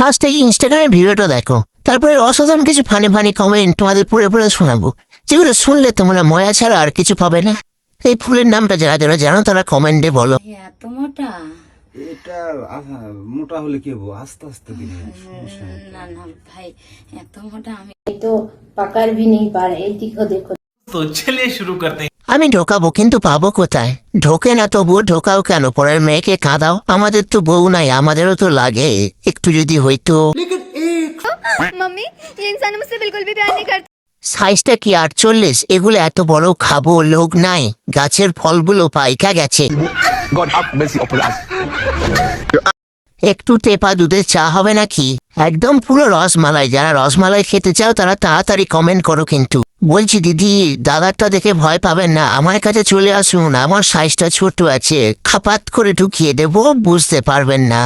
First থেকে ইনস্টাগ্রামে ভিডিওটা দেখো, তারপরে অসাধারণ কিছু ফানি ফানি কমেন্ট তোমাদের পুরো পুরো শোনাবো, যেগুলো শুনলে তোমরা ময়া ছাড়া আর কিছু পাবে না। এই ফুলের নামটা যারা যারা জানো তারা কমেন্টে বলো। এত মোটা? এটা মোটা হলে কি হবো, আস্তে আস্তে দিলে না না ভাই, এত মোটা আমি তো পাকার ভি নেই পা রে। এই দেখো দেখো। তো চলিए শুরু করতে हैं। আমি ঢোকাবো, কিন্তু পাবো কোথায়? ঢোকে না তবুও ঢোকাও কেন? পরের মেয়েকে কাঁদাও। আমাদের তো বউ নাই, আমাদেরও তো লাগে। একটু যদি হইতো। मम्मी ये इंसान मुझसे बिल्कुल भी प्यार नहीं करता। সাইজটা কি 48? এগুলো এত বড় খাবো, লোক নাই। গাছের ফলগুলো পাইকা গেছে। একটু টেপা দুধের চা হবে নাকি? একদম পুরো রসমালাই। যারা রসমালাই খেতে চাও তারা তাড়াতাড়ি কমেন্ট করো। কিন্তু বলছি দিদি, দাদারটা দেখে ভয় পাবেন না, আমার কাছে চলে আসুন। আমার সাইজটা ছোট আছে, খাপাত করে ঢুকিয়ে দেবো, বুঝতে পারবেন না।